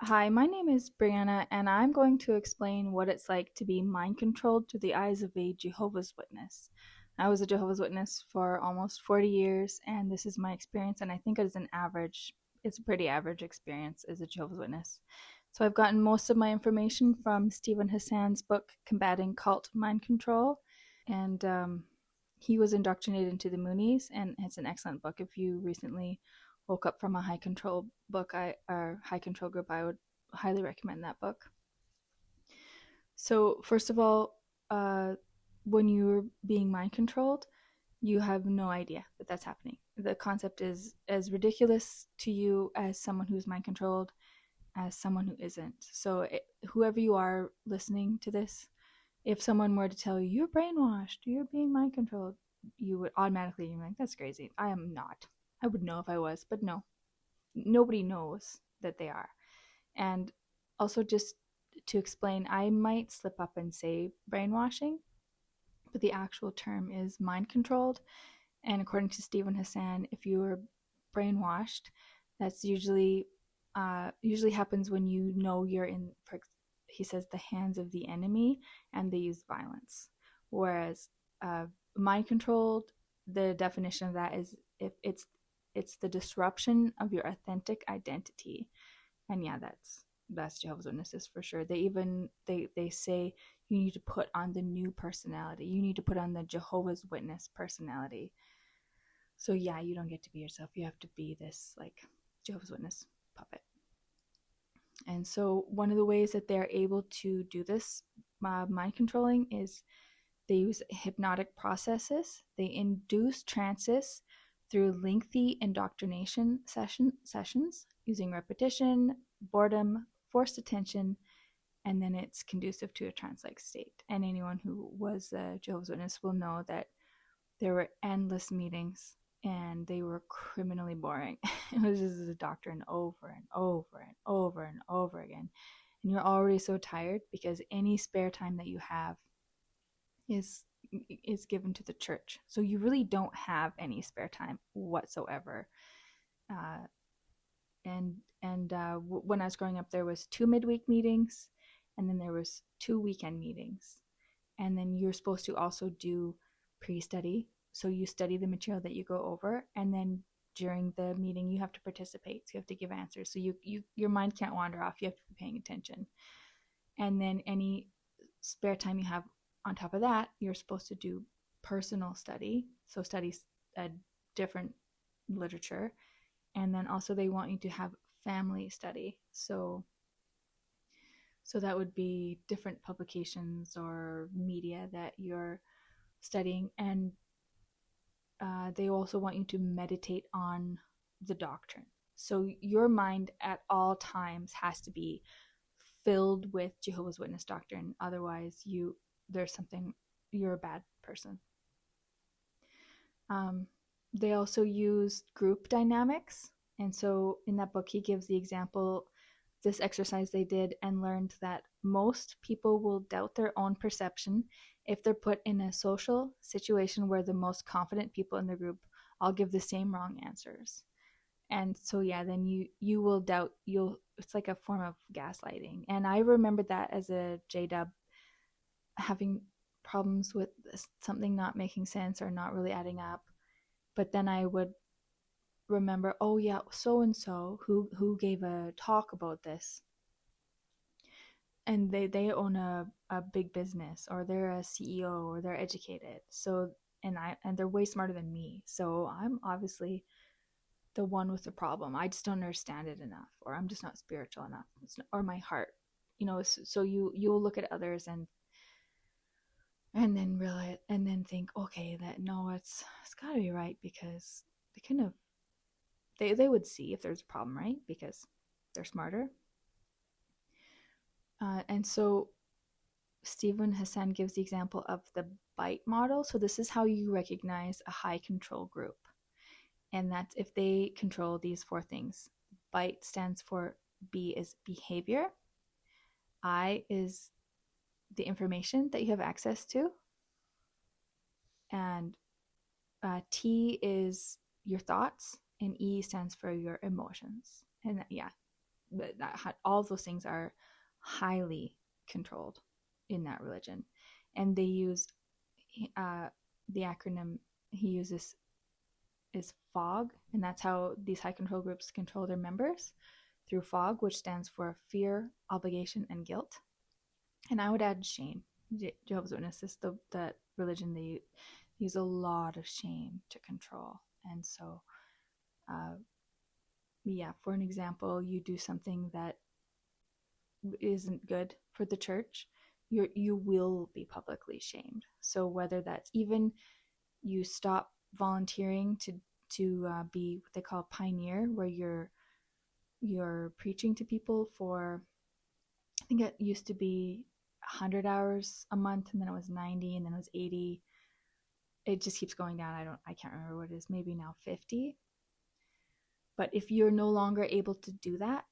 Hi, my name is Brianna, and I'm going to explain what it's like to be mind controlled through the eyes of a Jehovah's Witness. I was a Jehovah's Witness for almost 40 years, and this is my experience, and I think it's a pretty average experience as a Jehovah's Witness. So I've gotten most of my information from Stephen Hassan's book, Combating Cult Mind Control, and he was indoctrinated into the Moonies, and it's an excellent book. If you recently woke up from a high control or high control group, I would highly recommend that book. So first of all, when you're being mind controlled, you have no idea that that's happening. The concept is as ridiculous to you as someone who's mind controlled as someone who isn't. So whoever you are listening to this, if someone were to tell you you're brainwashed, you're being mind controlled, you would automatically be like, that's crazy. I am not. I would know if I was, but no, nobody knows that they are. And also, just to explain, I might slip up and say brainwashing, but the actual term is mind controlled. And according to Stephen Hassan, if you are brainwashed, that's usually happens when you know you're in, he says, the hands of the enemy, and they use violence. Whereas mind controlled, the definition of that is if it's the disruption of your authentic identity. And yeah, that's Jehovah's Witnesses for sure. They say you need to put on the new personality. You need to put on the Jehovah's Witness personality. So yeah, you don't get to be yourself. You have to be this like Jehovah's Witness puppet. And so one of the ways that they're able to do this mind controlling is they use hypnotic processes. They induce trances through lengthy indoctrination sessions using repetition, boredom, forced attention, and then it's conducive to a trance-like state. And anyone who was a Jehovah's Witness will know that there were endless meetings and they were criminally boring. It was just the doctrine over and over and over and over again. And you're already so tired because any spare time that you have is given to the church. So you really don't have any spare time whatsoever. Uh, when I was growing up, there was 2 midweek meetings, and then there was 2 weekend meetings, and then you're supposed to also do pre-study. So you study the material that you go over, and then during the meeting you have to participate. So you have to give answers. So your mind can't wander off. You have to be paying attention. And then any spare time you have on top of that, you're supposed to do personal study. So study a different literature. And then also they want you to have family study. So that would be different publications or media that you're studying. And they also want you to meditate on the doctrine. So your mind at all times has to be filled with Jehovah's Witness doctrine. Otherwise, you're a bad person. They also use group dynamics. And so in that book, he gives the example, this exercise they did and learned that most people will doubt their own perception if they're put in a social situation where the most confident people in the group all give the same wrong answers. And so yeah, then you will doubt, it's like a form of gaslighting. And I remember that as a JW, having problems with something not making sense or not really adding up. But then I would remember, oh yeah, so and so who gave a talk about this, and they own a big business, or they're a CEO, or they're educated. So and they're way smarter than me. So I'm obviously the one with the problem. I just don't understand it enough, or I'm just not spiritual enough, or my heart, so you'll look at others and then realize, and then think, okay, that no, it's got to be right, because they kind of they would see if there's a problem, right? Because they're smarter. And so Stephen Hassan gives the example of the bite model. So this is how you recognize a high control group. And that's if they control these 4 things. Bite stands for B is behavior. I is the information that you have access to. And T is your thoughts. And E stands for your emotions. And yeah, all of those things are highly controlled in that religion. And they use the acronym he uses is FOG, and that's how these high control groups control their members, through FOG, which stands for fear, obligation, and guilt. And I would add shame. Jehovah's Witnesses, that religion, they use a lot of shame to control. And so, for an example, you do something that isn't good for the church, you will be publicly shamed. So whether that's even you stop volunteering to be what they call a pioneer, where you're preaching to people for, I think it used to be 100 hours a month, and then it was 90, and then it was 80. It just keeps going down. I can't remember what it is, maybe now 50. But if you're no longer able to do that,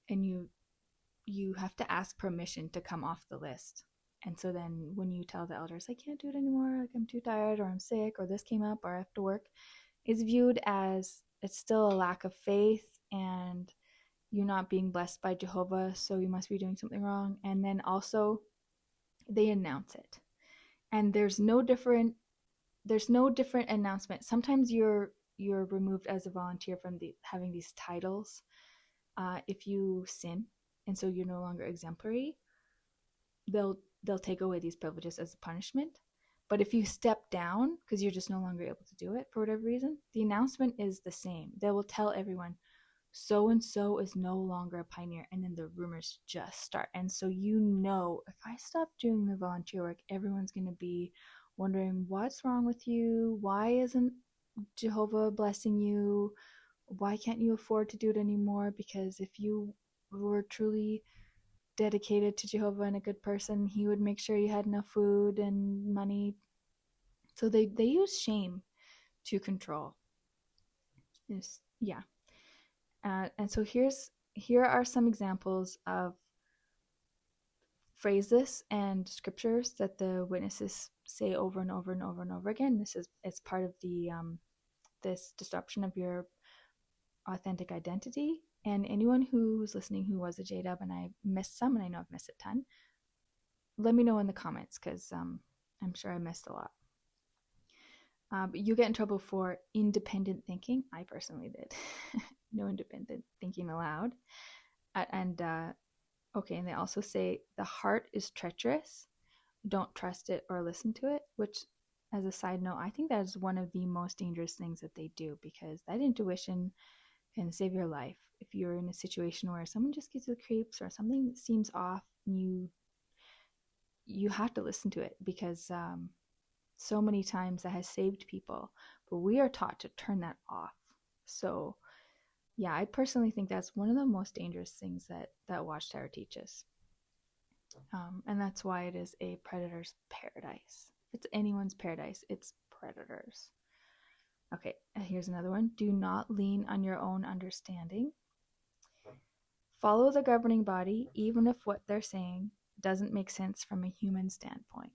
and you have to ask permission to come off the list. And so then when you tell the elders, I can't do it anymore, like I'm too tired, or I'm sick, or this came up, or I have to work, it's viewed as it's still a lack of faith, and you're not being blessed by Jehovah, so you must be doing something wrong. And then also they announce it. And there's no different announcement. Sometimes you're removed as a volunteer from having these titles if you sin, and so you're no longer exemplary. They'll take away these privileges as a punishment. But if you step down because you're just no longer able to do it for whatever reason, the announcement is the same. They will tell everyone, so and so is no longer a pioneer, and then the rumors just start. And so if I stop doing the volunteer work, everyone's going to be wondering, what's wrong with you? Why isn't Jehovah blessing you? Why can't you afford to do it anymore? Because if you were truly dedicated to Jehovah and a good person, he would make sure you had enough food and money. So they use shame to control. And so here are some examples of phrases and scriptures that the witnesses say over and over and over and over again. It's part of the this disruption of your authentic identity. And anyone who's listening who was a JW and I missed some, and I know I've missed a ton, let me know in the comments, because I'm sure I missed a lot. But you get in trouble for independent thinking. I personally did. No independent thinking allowed. And they also say the heart is treacherous. Don't trust it or listen to it, which, as a side note, I think that is one of the most dangerous things that they do, because that intuition can save your life. If you're in a situation where someone just gives you the creeps or something seems off, you have to listen to it, because so many times that has saved people, but we are taught to turn that off. So yeah, I personally think that's one of the most dangerous things that Watchtower teaches. And that's why it is a predator's paradise. If it's anyone's paradise, it's predators. Okay, here's another one. Do not lean on your own understanding. Follow the governing body, even if what they're saying doesn't make sense from a human standpoint.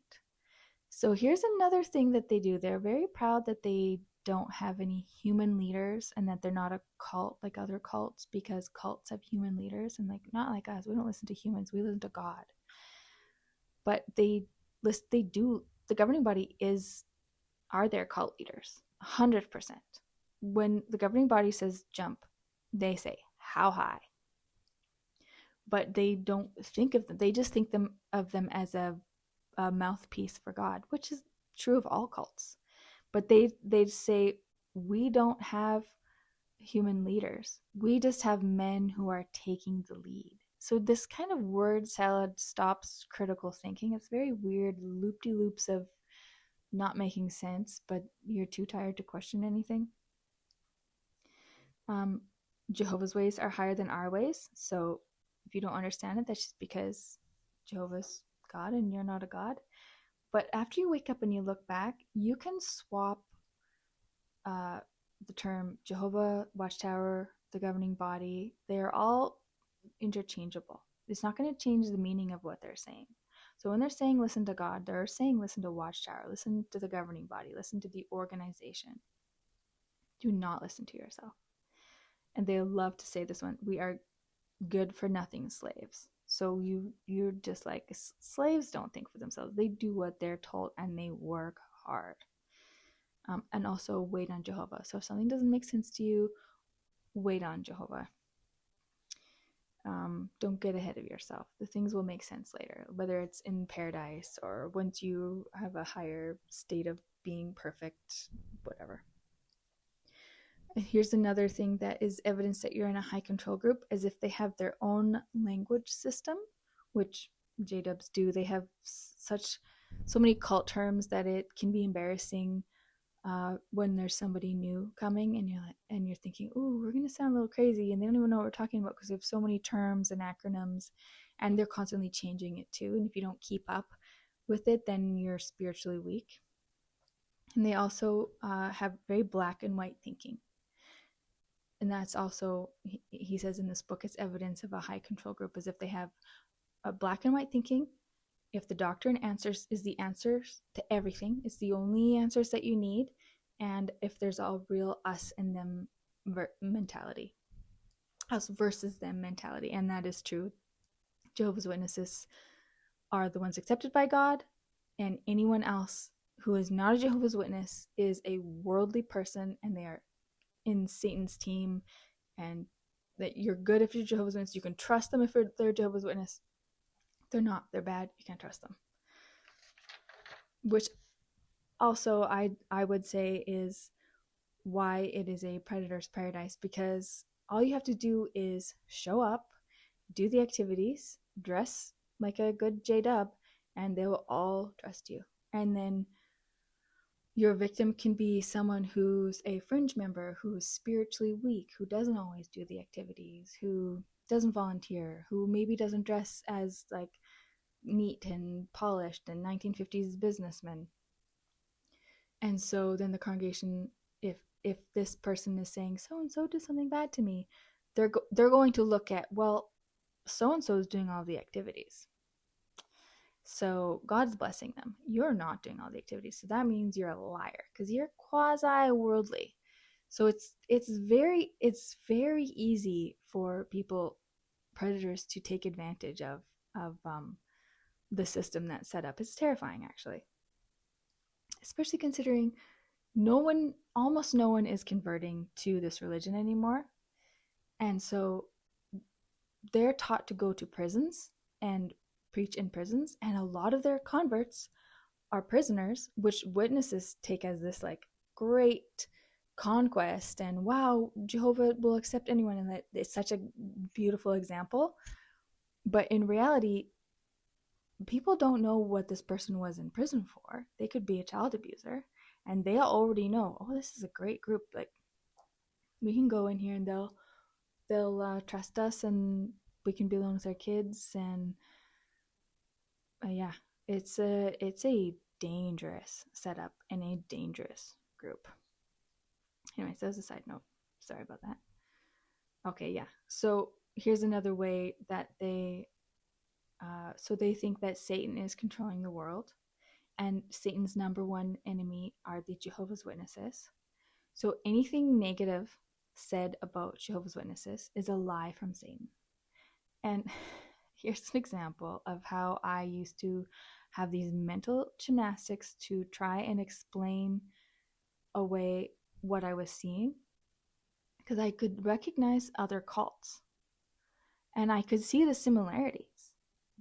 So here's another thing that they do. They're very proud that they don't have any human leaders, and that they're not a cult like other cults, because cults have human leaders, and not like us. We don't listen to humans, we listen to God. But the governing body are their cult leaders, 100%. When the governing body says jump, they say how high. But they don't think of them. They just think of them as a mouthpiece for God, which is true of all cults. But they say, we don't have human leaders. We just have men who are taking the lead. So this kind of word salad stops critical thinking. It's very weird, loop-de-loops of not making sense, but you're too tired to question anything. Jehovah's ways are higher than our ways. So if you don't understand it, that's just because Jehovah's God and you're not a God. But after you wake up and you look back, you can swap the term Jehovah, Watchtower, the governing body. They're all interchangeable. It's not going to change the meaning of what they're saying. So when they're saying listen to God, they're saying listen to Watchtower, listen to the governing body, listen to the organization. Do not listen to yourself. And they love to say this one. We are good for nothing slaves. So you're just like, slaves don't think for themselves. They do what they're told and they work hard. And also wait on Jehovah. So if something doesn't make sense to you, wait on Jehovah. Don't get ahead of yourself. The things will make sense later, whether it's in paradise or once you have a higher state of being perfect, whatever. And here's another thing that is evidence that you're in a high control group, is if they have their own language system, which JDubs do. They have so many cult terms that it can be embarrassing when there's somebody new coming, and you're thinking, "Ooh, we're gonna sound a little crazy," and they don't even know what we're talking about because they have so many terms and acronyms, and they're constantly changing it too. And if you don't keep up with it, then you're spiritually weak. And they also have very black and white thinking, and that's also, he says in this book, it's evidence of a high control group, as if they have a black and white thinking. If the doctrine answers is the answers to everything, it's the only answers that you need, and if there's a real us and them mentality, us versus them mentality, and that is true. Jehovah's Witnesses are the ones accepted by God, and anyone else who is not a Jehovah's Witness is a worldly person, and they are in Satan's team, and that you're good if you're Jehovah's Witness. You can trust them if they're Jehovah's Witness. If they're not, they're bad. You can't trust them. Which also I would say is why it is a predator's paradise, because all you have to do is show up, do the activities, dress like a good J-dub, and they will all trust you. And then your victim can be someone who's a fringe member, who's spiritually weak, who doesn't always do the activities, who doesn't volunteer, who maybe doesn't dress as like neat and polished and 1950s businessmen. And so then the congregation, if this person is saying so and so did something bad to me, they're going to look at, well, so and so is doing all the activities, so God's blessing them. You're not doing all the activities, so that means you're a liar because you're quasi worldly. So it's very easy for people, predators, to take advantage of the system that's set up. It's terrifying, actually, especially considering almost no one is converting to this religion anymore. And so they're taught to go to prisons and preach in prisons, and a lot of their converts are prisoners, which witnesses take as this like great conquest, and wow, Jehovah will accept anyone, and that it's such a beautiful example. But in reality, people don't know what this person was in prison for. They could be a child abuser, and they already know, oh, this is a great group, like we can go in here and they'll trust us, and we can be alone with our kids. And yeah, it's a dangerous setup and a dangerous group. Anyways, that was a side note. Sorry about that. Okay, yeah. So here's another way that they think that Satan is controlling the world, and Satan's number one enemy are the Jehovah's Witnesses. So anything negative said about Jehovah's Witnesses is a lie from Satan. And here's an example of how I used to have these mental gymnastics to try and explain away what I was seeing, because I could recognize other cults and I could see the similarities.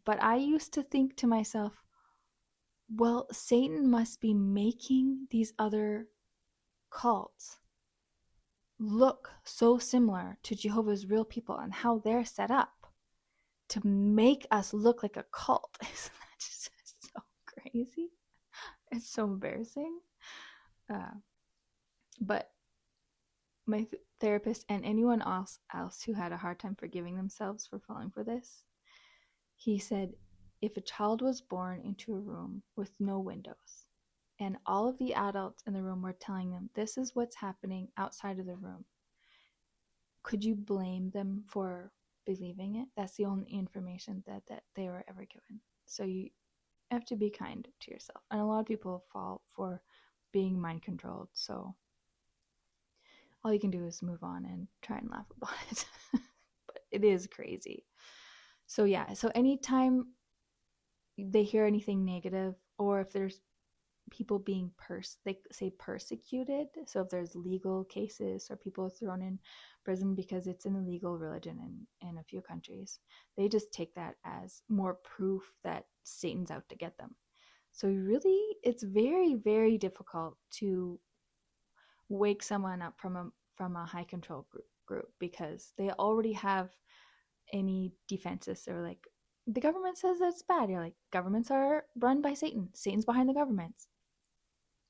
But I used to think to myself, well, Satan must be making these other cults look so similar to Jehovah's real people and how they're set up to make us look like a cult. Isn't that just so crazy? It's so embarrassing. But my therapist and anyone else who had a hard time forgiving themselves for falling for this, he said, if a child was born into a room with no windows and all of the adults in the room were telling them this is what's happening outside of the room, could you blame them for believing it? That's the only information that they were ever given. So you have to be kind to yourself. And a lot of people fall for being mind controlled. So all you can do is move on and try and laugh about it. But It is crazy. So yeah, so anytime they hear anything negative, or if there's people being they say persecuted, so if there's legal cases or people thrown in prison because it's an illegal religion in a few countries, they just take that as more proof that Satan's out to get them. So really, it's very, very difficult to wake someone up from a high control group because they already have any defenses. Or like, the government says that's bad. You're like, governments are run by Satan. Satan's behind the governments.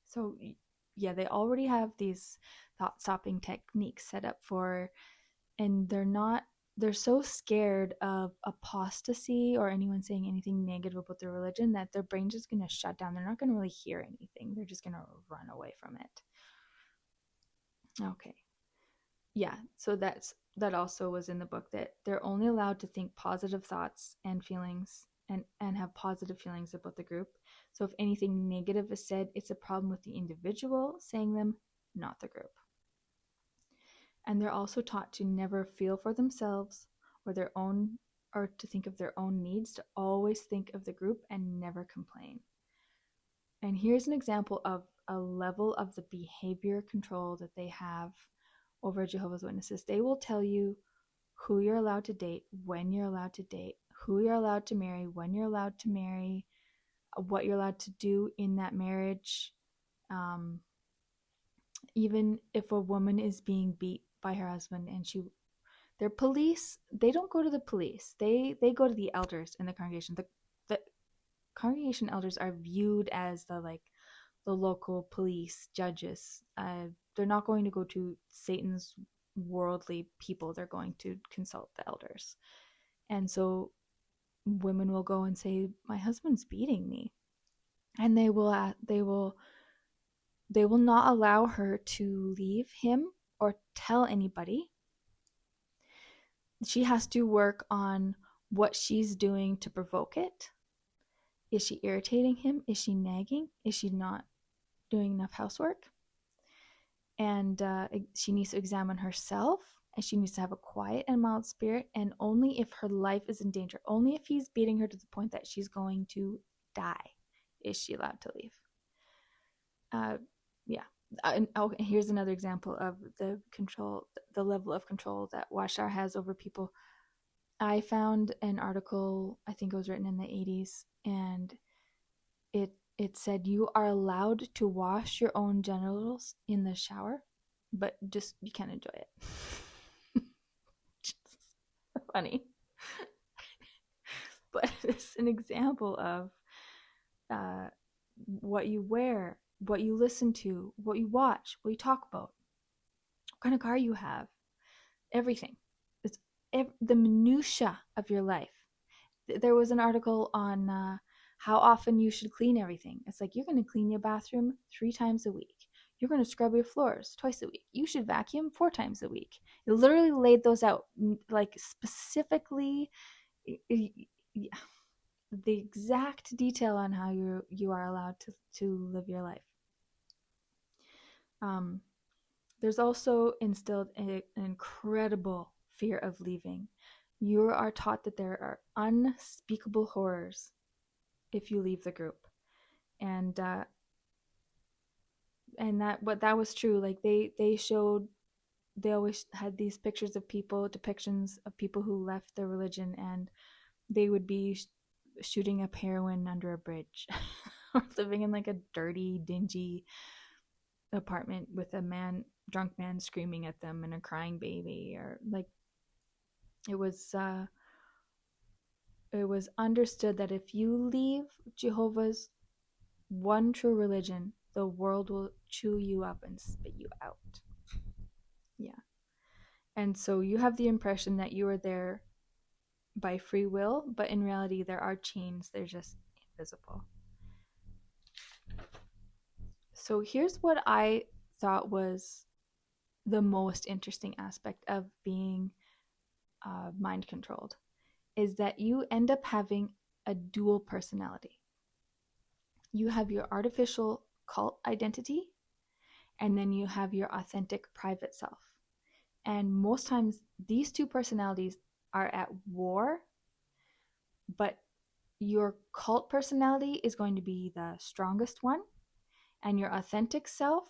So yeah, they already have these thought stopping techniques set up for, and they're so scared of apostasy or anyone saying anything negative about their religion that their brain's just going to shut down. They're not going to really hear anything. They're just going to run away from it. Okay. Yeah, so that also was in the book, that they're only allowed to think positive thoughts and feelings and have positive feelings about the group. So if anything negative is said, it's a problem with the individual saying them, not the group. And they're also taught to never feel for themselves or their own, or to think of their own needs, to always think of the group and never complain. And here's an example of a level of the behavior control that they have over Jehovah's Witnesses. They will tell you who you're allowed to date, when you're allowed to date, who you're allowed to marry, when you're allowed to marry, what you're allowed to do in that marriage. Even if a woman is being beat by her husband and their police, they don't go to the police. They go to the elders in the congregation. The congregation elders are viewed as the local police judges. They're not going to go to Satan's worldly people. They're going to consult the elders. And so women will go and say, my husband's beating me, and they will not allow her to leave him or tell anybody. She has to work on what she's doing to provoke it. Is she irritating him? Is she nagging? Is she not doing enough housework? And she needs to examine herself, and she needs to have a quiet and mild spirit. And only if her life is in danger, only if he's beating her to the point that she's going to die, is she allowed to leave. Yeah. And here's another example of the level of control that Washar has over people. I found an article, I think it was written in the 80s, and it said you are allowed to wash your own genitals in the shower, but just you can't enjoy it. Just funny. But it's an example of what you wear, what you listen to, what you watch, what you talk about, what kind of car you have, everything. It's the minutia of your life. There was an article on how often you should clean everything. It's like, you're going to clean your bathroom 3 times a week. You're going to scrub your floors twice a week. You should vacuum 4 times a week. It literally laid those out, like specifically, the exact detail on how you are allowed to live your life. There's also instilled an incredible fear of leaving. You are taught that there are unspeakable horrors if you leave the group, and that was true. Like they always had these depictions of people who left their religion, and they would be shooting up heroin under a bridge or living in like a dirty, dingy apartment with a drunk man screaming at them and a crying baby. Or like, it was understood that if you leave Jehovah's one true religion, the world will chew you up and spit you out. Yeah. And so you have the impression that you are there by free will, but in reality there are chains. They're just invisible. So here's what I thought was the most interesting aspect of being mind controlled, is that you end up having a dual personality. You have your artificial cult identity, and then you have your authentic private self. And most times these two personalities are at war, but your cult personality is going to be the strongest one, and your authentic self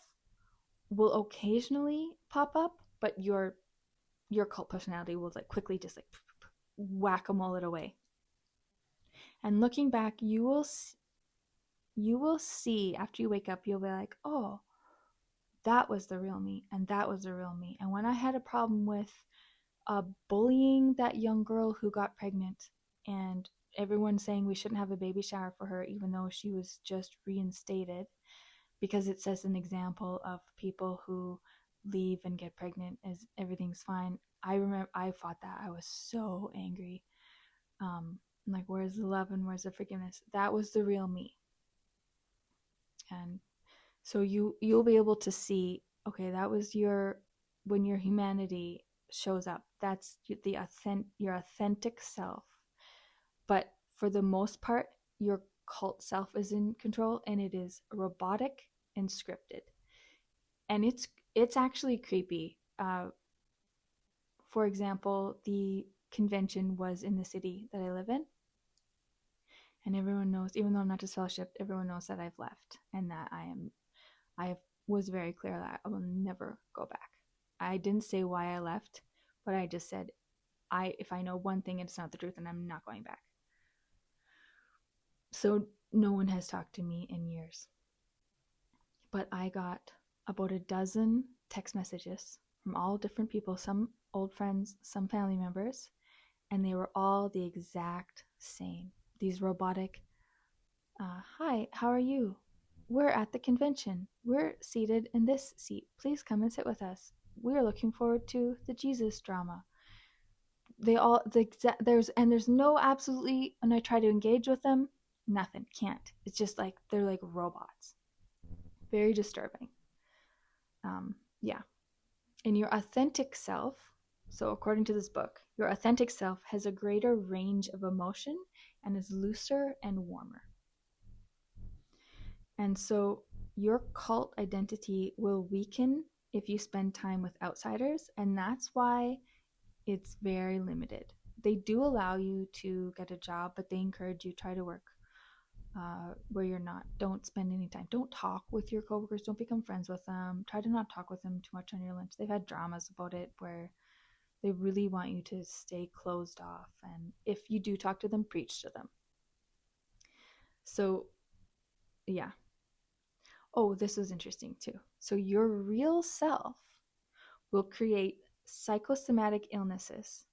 will occasionally pop up, but your cult personality will like quickly just like whack-a-mole it away. And looking back, you will see after you wake up, you'll be like, oh, that was the real me, and that was the real me. And when I had a problem with bullying that young girl who got pregnant, and everyone saying we shouldn't have a baby shower for her, even though she was just reinstated, because it says an example of people who leave and get pregnant as everything's fine. I remember I fought that. I was so angry. Like, where's the love and where's the forgiveness? That was the real me. And so you'll be able to see, okay, that was when your humanity shows up. That's your authentic self. But for the most part, your cult self is in control, and it is robotic and scripted. And it's actually creepy. For example, the convention was in the city that I live in. And everyone knows, even though I'm not disfellowshipped, everyone knows that I've left, and that I was very clear that I will never go back. I didn't say why I left, but I just said, if I know one thing and it's not the truth, then I'm not going back. So no one has talked to me in years. But I got about a dozen text messages from all different people, some old friends, some family members, and they were all the exact same. These robotic, hi, how are you? We're at the convention. We're seated in this seat. Please come and sit with us. We're looking forward to the Jesus drama. There's no absolutely, and I try to engage with them, nothing, can't. It's just like, they're like robots. Very disturbing. Yeah. And your authentic self, so according to this book, your authentic self has a greater range of emotion and is looser and warmer. And so your cult identity will weaken if you spend time with outsiders, and that's why it's very limited. They do allow you to get a job, but they encourage you try to work where you're not. Don't spend any time. Don't talk with your coworkers. Don't become friends with them. Try to not talk with them too much on your lunch. They've had dramas about it where they really want you to stay closed off. And if you do talk to them, preach to them. So, yeah. Oh, this was interesting too. So your real self will create psychosomatic illnesses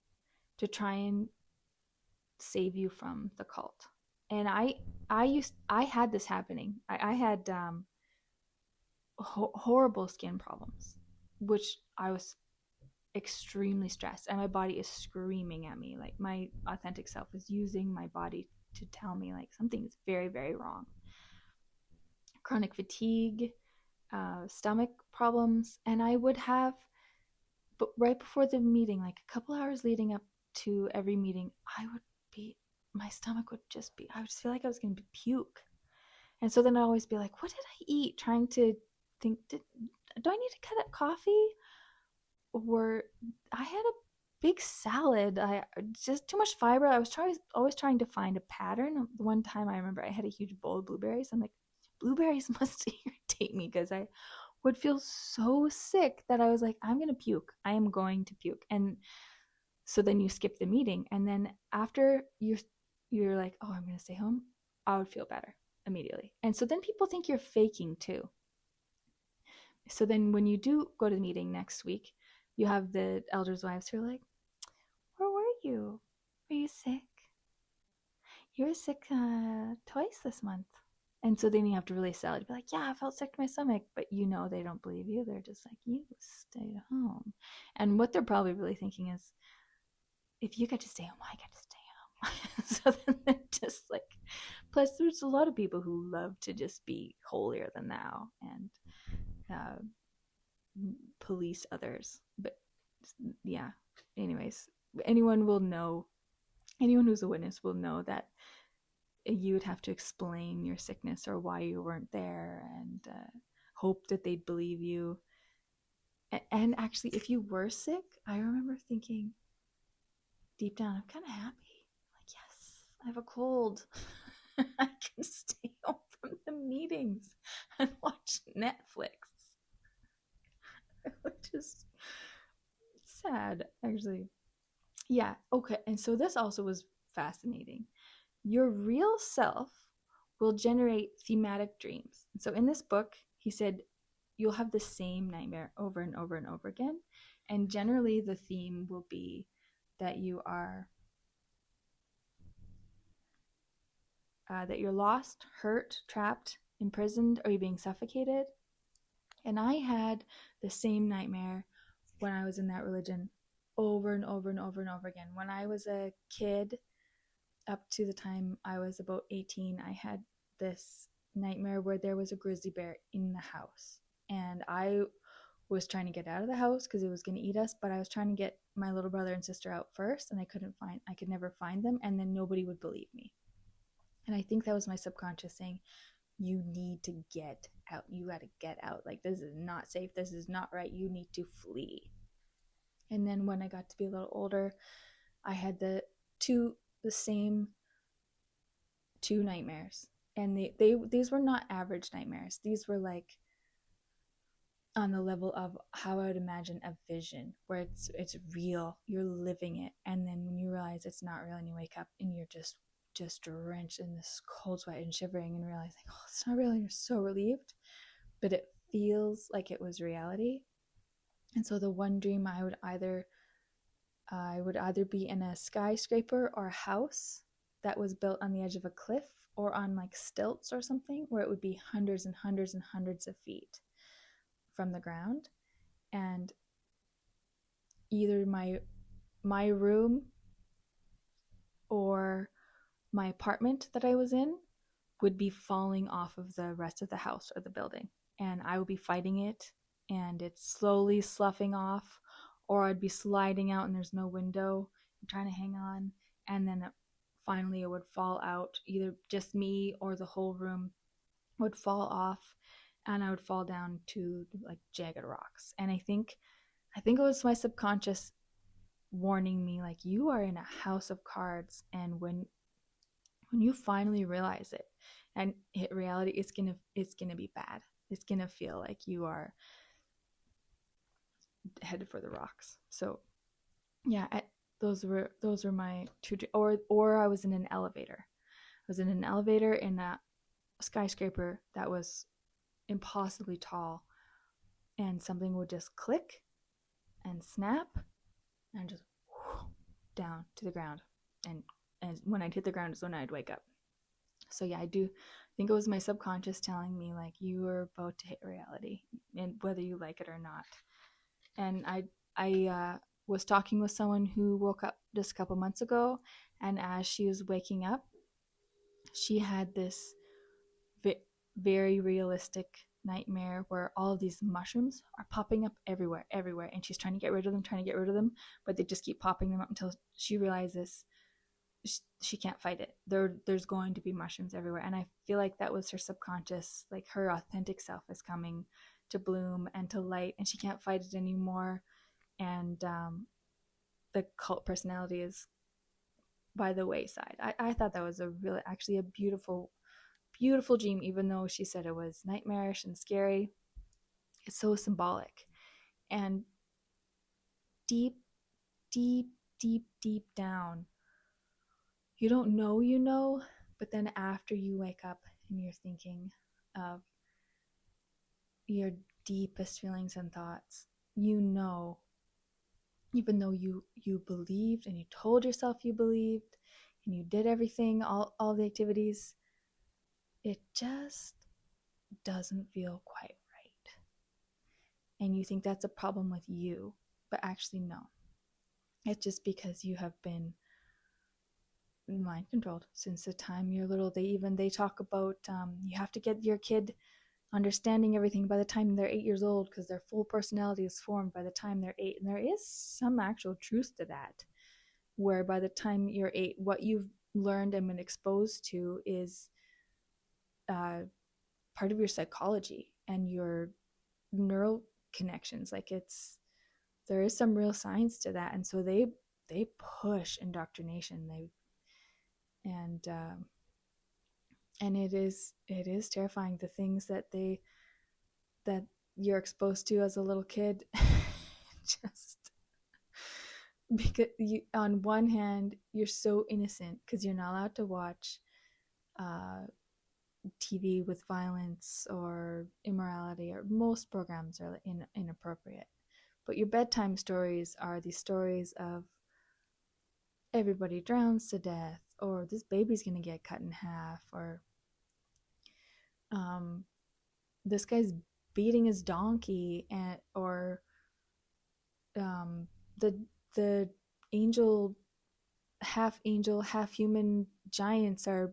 to try and save you from the cult. And I had this happening. I had horrible skin problems, which I was extremely stressed, and my body is screaming at me. Like, my authentic self is using my body to tell me like something is very, very wrong. Chronic fatigue, stomach problems, and I would have, but right before the meeting, like a couple hours leading up to every meeting, my stomach would just be, I would just feel like I was going to puke. And so then I'd always be like, what did I eat? Trying to think, do I need to cut up coffee? Or I had a big salad. I just too much fiber. I was always trying to find a pattern. One time I remember I had a huge bowl of blueberries. I'm like, blueberries must irritate me, because I would feel so sick that I was like, I'm going to puke. I am going to puke. And so then you skip the meeting. And then after you're like, oh, I'm going to stay home, I would feel better immediately. And so then people think you're faking too. So then when you do go to the meeting next week, you have the elders' wives who are like, where were you? Were you sick? You were sick twice this month. And so then you have to really sell it. Be like, yeah, I felt sick to my stomach. But they don't believe you. They're just like, you stayed home. And what they're probably really thinking is, if you get to stay home, I get to stay home. So then they're just like, plus there's a lot of people who love to just be holier than thou and police others. But yeah, anyways, anyone who's a witness will know that you would have to explain your sickness or why you weren't there, and hope that they'd believe you. And actually, if you were sick, I remember thinking, deep down, I'm kind of happy. Like, yes, I have a cold. I can stay home from the meetings and watch Netflix. Which is sad, actually. Yeah, okay. And so this also was fascinating. Your real self will generate thematic dreams. So in this book, he said you'll have the same nightmare over and over and over again. And generally, the theme will be that you are that you're lost, hurt, trapped, imprisoned, or you're being suffocated. And I had the same nightmare when I was in that religion over and over and over and over again. When I was a kid, up to the time I was about 18, I had this nightmare where there was a grizzly bear in the house. And I was trying to get out of the house because it was going to eat us, but I was trying to get my little brother and sister out first, and I could never find them, and then nobody would believe me. And I think that was my subconscious saying, you need to get out. You got to get out. Like, this is not safe. This is not right. You need to flee. And then when I got to be a little older, I had the same two nightmares. And these were not average nightmares. These were like on the level of how I would imagine a vision, where it's real, you're living it, and then when you realize it's not real and you wake up and you're just drenched in this cold sweat and shivering and realizing, oh, it's not real, and you're so relieved, but it feels like it was reality. And so the one dream, I would either be in a skyscraper or a house that was built on the edge of a cliff or on like stilts or something, where it would be hundreds and hundreds and hundreds of feet from the ground, and either my room or my apartment that I was in would be falling off of the rest of the house or the building, and I would be fighting it, and it's slowly sloughing off, or I'd be sliding out and there's no window, I'm trying to hang on, and then finally it would fall out. Either just me or the whole room would fall off, and I would fall down to like jagged rocks. And I think it was my subconscious warning me, like, you are in a house of cards, and when you finally realize it and hit reality, it's gonna be bad. It's gonna feel like you are headed for the rocks. So yeah, those were my two. Or I was in an elevator. I was in an elevator in a skyscraper that was impossibly tall, and something would just click and snap and just down to the ground, and when I'd hit the ground is when I'd wake up. So yeah, I think it was my subconscious telling me, like, you are about to hit reality, and whether you like it or not. And I was talking with someone who woke up just a couple months ago, and as she was waking up, she had this very realistic nightmare where all of these mushrooms are popping up everywhere, and she's trying to get rid of them, but they just keep popping them up until she realizes she can't fight it. There's going to be mushrooms everywhere, and I feel like that was her subconscious, like her authentic self is coming to bloom and to light, and she can't fight it anymore. And the cult personality is by the wayside. I thought that was actually a beautiful dream, even though she said it was nightmarish and scary. It's so symbolic, and deep down, you don't know, but then after you wake up and you're thinking of your deepest feelings and thoughts, even though you believed and you told yourself you believed and you did everything, all the activities, it just doesn't feel quite right. And you think that's a problem with you, but actually no. It's just because you have been mind controlled since the time you're little. They talk about you have to get your kid understanding everything by the time they're 8 years old, because their full personality is formed by the time they're 8. And there is some actual truth to that, where by the time you're 8, what you've learned and been exposed to is part of your psychology and your neural connections. Like, there is some real science to that. And so they push indoctrination. And and it is terrifying, the things that you're exposed to as a little kid. Just because on one hand you're so innocent because you're not allowed to watch uh, TV with violence or immorality, or most programs are inappropriate. But your bedtime stories are these stories of everybody drowns to death, or this baby's gonna get cut in half, or um, this guy's beating his donkey, or um, the the angel, half human giants are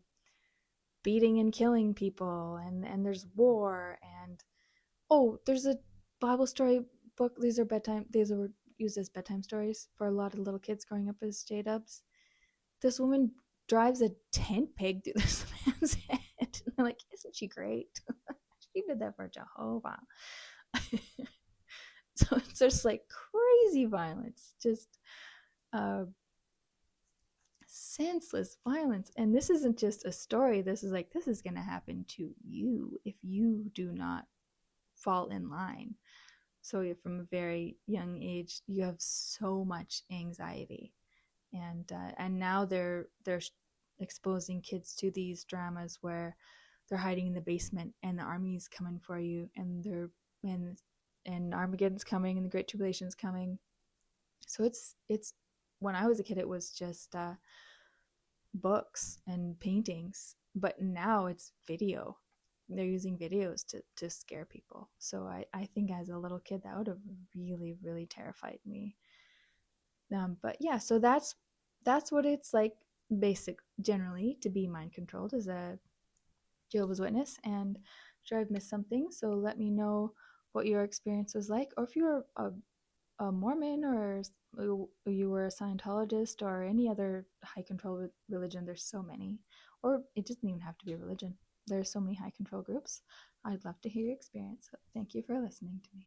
beating and killing people, and there's war, and oh, there's a Bible story book. These were used as bedtime stories for a lot of little kids growing up as JDubs. This woman drives a tent peg through this man's head. And I'm like, isn't she great? She did that for Jehovah. So it's just like crazy violence, just uh, senseless violence. And this isn't just a story. This is going to happen to you if you do not fall in line. So from a very young age, you have so much anxiety, and now they're exposing kids to these dramas where they're hiding in the basement and the army's coming for you, and and Armageddon's coming and the Great Tribulation's coming. So it's when I was a kid, it was just books and paintings, but now it's video. They're using videos to scare people. So I think as a little kid that would have really, really terrified me. But yeah, so that's what it's like, basic generally, to be mind controlled as a Jehovah's Witness. And I'm sure I've missed something, so let me know what your experience was like, or if you're a Mormon, or you were a Scientologist, or any other high control religion. There's so many, or it doesn't even have to be a religion. There's so many high control groups. I'd love to hear your experience. So thank you for listening to me.